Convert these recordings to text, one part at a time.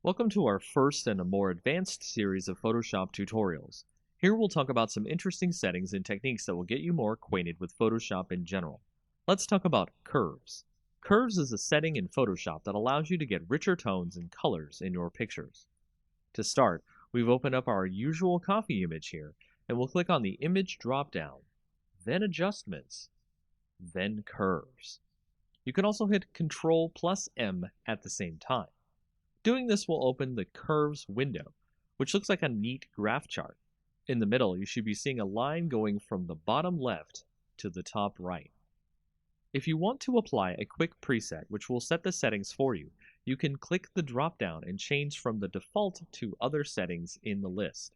Welcome to our first and a more advanced series of Photoshop tutorials. Here we'll talk about some interesting settings and techniques that will get you more acquainted with Photoshop in general. Let's talk about curves. Curves is a setting in Photoshop that allows you to get richer tones and colors in your pictures. To start, we've opened up our usual coffee image here, and we'll click on the Image drop-down, then Adjustments, then Curves. You can also hit Ctrl+M at the same time. Doing this will open the Curves window, which looks like a neat graph chart. In the middle, you should be seeing a line going from the bottom left to the top right. If you want to apply a quick preset, which will set the settings for you, you can click the drop-down and change from the default to other settings in the list.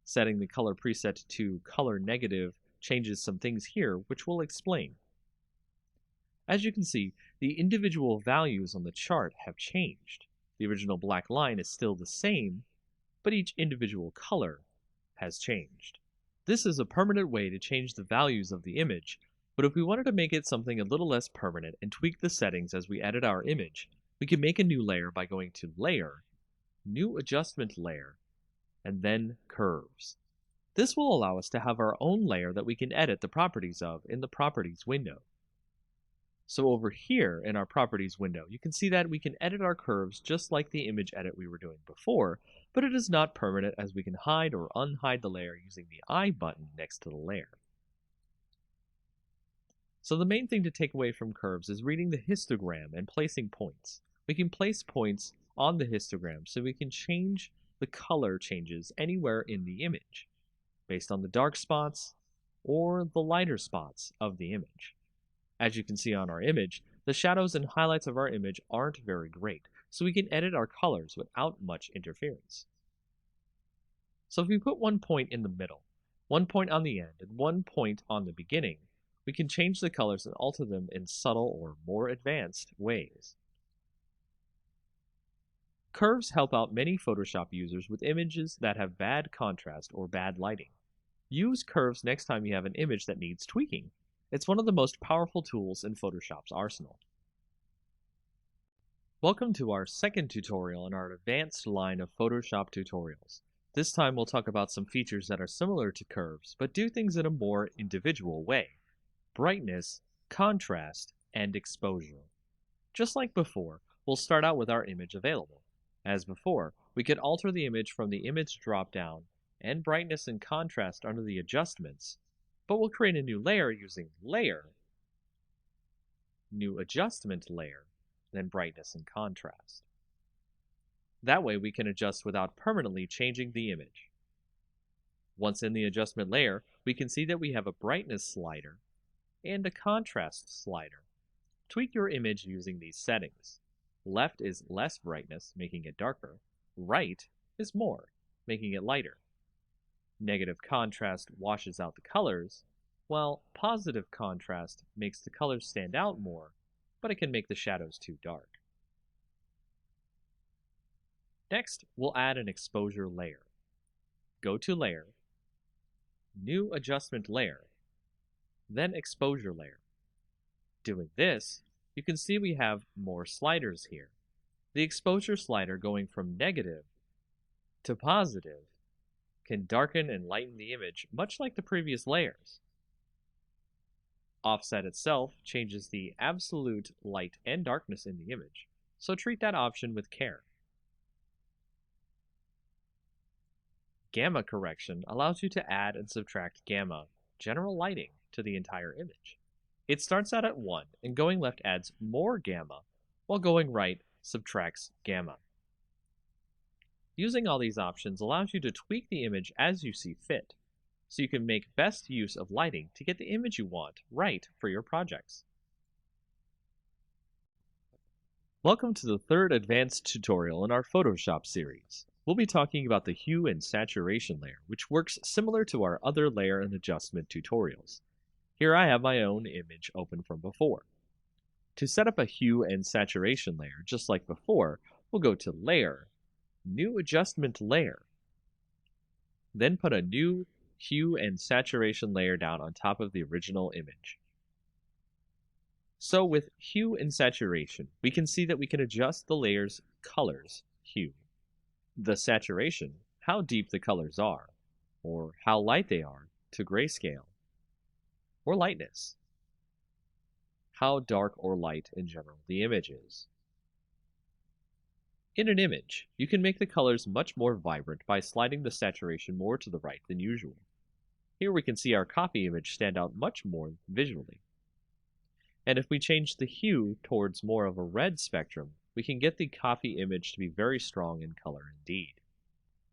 Setting the color preset to color negative changes some things here, which we'll explain. As you can see, the individual values on the chart have changed. The original black line is still the same, but each individual color has changed. This is a permanent way to change the values of the image, but if we wanted to make it something a little less permanent and tweak the settings as we edit our image, we can make a new layer by going to Layer, New Adjustment Layer, and then Curves. This will allow us to have our own layer that we can edit the properties of in the Properties window. So over here in our Properties window, you can see that we can edit our curves just like the image edit we were doing before, but it is not permanent as we can hide or unhide the layer using the I button next to the layer. So the main thing to take away from curves is reading the histogram and placing points. We can place points on the histogram so we can change the color changes anywhere in the image, based on the dark spots or the lighter spots of the image. As you can see on our image, the shadows and highlights of our image aren't very great, so we can edit our colors without much interference. So if we put one point in the middle, one point on the end, and one point on the beginning, we can change the colors and alter them in subtle or more advanced ways. Curves help out many Photoshop users with images that have bad contrast or bad lighting. Use curves next time you have an image that needs tweaking. It's one of the most powerful tools in Photoshop's arsenal. Welcome to our second tutorial in our advanced line of Photoshop tutorials. This time we'll talk about some features that are similar to curves, but do things in a more individual way. Brightness, contrast, and exposure. Just like before, we'll start out with our image available. As before, we could alter the image from the Image drop-down and brightness and contrast under the Adjustments, but we'll create a new layer using Layer, New Adjustment Layer, then Brightness and Contrast. That way we can adjust without permanently changing the image. Once in the adjustment layer, we can see that we have a brightness slider and a contrast slider. Tweak your image using these settings. Left is less brightness, making it darker. Right is more, making it lighter. Negative contrast washes out the colors, while positive contrast makes the colors stand out more, but it can make the shadows too dark. Next, we'll add an exposure layer. Go to Layer, New Adjustment Layer, then Exposure Layer. Doing this, you can see we have more sliders here. The exposure slider going from negative to positive can darken and lighten the image much like the previous layers. Offset itself changes the absolute light and darkness in the image, so treat that option with care. Gamma correction allows you to add and subtract gamma, general lighting, to the entire image. It starts out at 1, and going left adds more gamma, while going right subtracts gamma. Using all these options allows you to tweak the image as you see fit, so you can make best use of lighting to get the image you want right for your projects. Welcome to the third advanced tutorial in our Photoshop series. We'll be talking about the hue and saturation layer, which works similar to our other layer and adjustment tutorials. Here I have my own image open from before. To set up a hue and saturation layer, just like before, we'll go to Layer, New Adjustment Layer, then put a new hue and saturation layer down on top of the original image. So with hue and saturation, we can see that we can adjust the layer's colors, hue, The saturation, how deep the colors are, or how light they are, to grayscale, or lightness, how dark or light in general the image is. In an image, you can make the colors much more vibrant by sliding the saturation more to the right than usual. Here we can see our copy image stand out much more visually. And if we change the hue towards more of a red spectrum, we can get the copy image to be very strong in color indeed.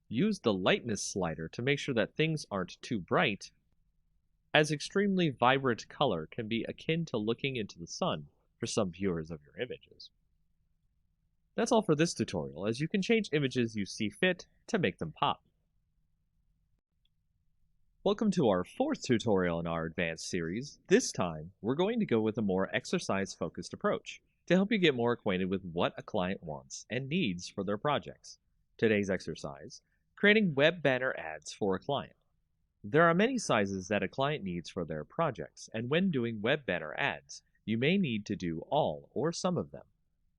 Use the lightness slider to make sure that things aren't too bright, as extremely vibrant color can be akin to looking into the sun for some viewers of your images. That's all for this tutorial, as you can change images you see fit to make them pop. Welcome to our fourth tutorial in our advanced series. This time, we're going to go with a more exercise-focused approach to help you get more acquainted with what a client wants and needs for their projects. Today's exercise: creating web banner ads for a client. There are many sizes that a client needs for their projects, and when doing web banner ads, you may need to do all or some of them.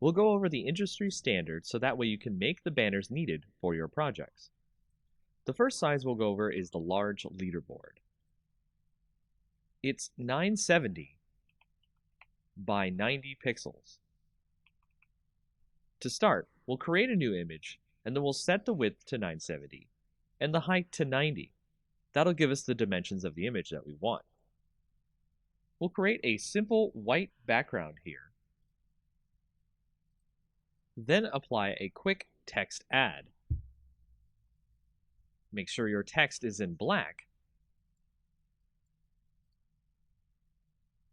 We'll go over the industry standards so that way you can make the banners needed for your projects. The first size we'll go over is the large leaderboard. It's 970 by 90 pixels. To start, we'll create a new image, and then we'll set the width to 970 and the height to 90. That'll give us the dimensions of the image that we want. We'll create a simple white background here, then apply a quick text add. Make sure your text is in black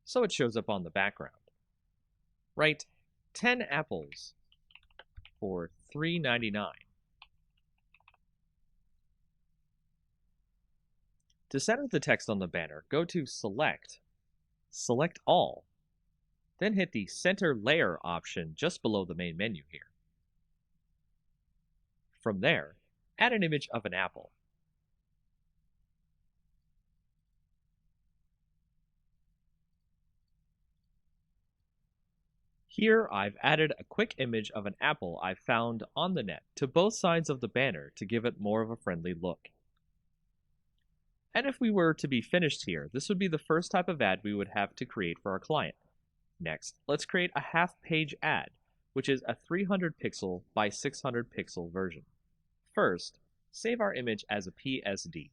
so it shows up on the background. Write 10 apples for $3.99. To center the text on the banner, go to Select All, then hit the Center Layer option just below the main menu here. From there, add an image of an apple. Here I've added a quick image of an apple I found on the net to both sides of the banner to give it more of a friendly look. And if we were to be finished here, this would be the first type of ad we would have to create for our client. Next, let's create a half-page ad, which is a 300 pixel by 600 pixel version. First, save our image as a PSD.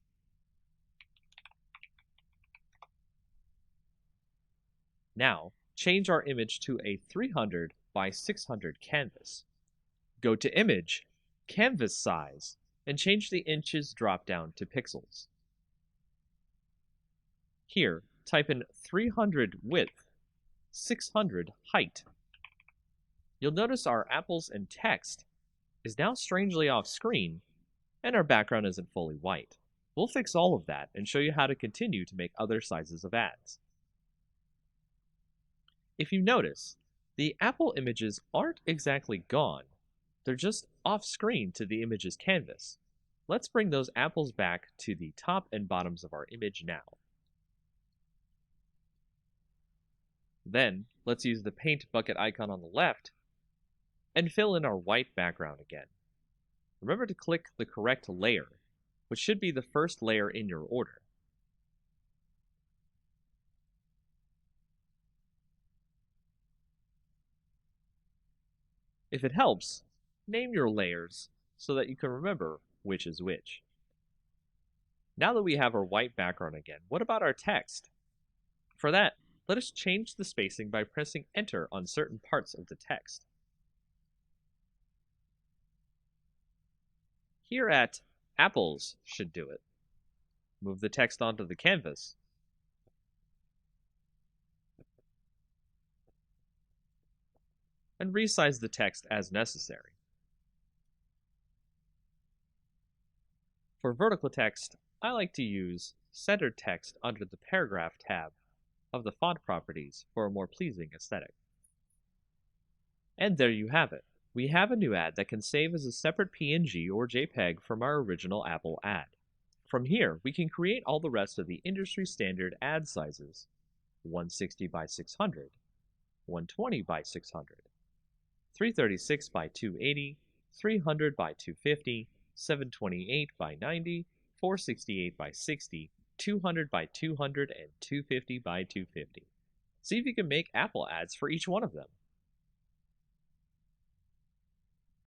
Now, change our image to a 300 by 600 canvas. Go to Image, Canvas Size, and change the inches drop-down to pixels. Here, type in 300 width, 600 height. You'll notice our apples and text is now strangely off screen, and our background isn't fully white. We'll fix all of that and show you how to continue to make other sizes of ads. If you notice, the apple images aren't exactly gone. They're just off screen to the image's canvas. Let's bring those apples back to the top and bottoms of our image now. Then, let's use the paint bucket icon on the left and fill in our white background again. Remember to click the correct layer, which should be the first layer in your order. If it helps, name your layers so that you can remember which is which. Now that we have our white background again, what about our text? For that, let us change the spacing by pressing Enter on certain parts of the text. Here at Apples should do it. Move the text onto the canvas. And resize the text as necessary. For vertical text, I like to use centered text under the Paragraph tab of the font properties for a more pleasing aesthetic. And there you have it. We have a new ad that can save as a separate PNG or JPEG from our original Apple ad. From here, we can create all the rest of the industry standard ad sizes: 160 by 600, 120 by 600, 336 by 280, 300 by 250, 728 by 90, 468 by 60, 200 by 200, and 250 by 250. See if you can make Apple ads for each one of them.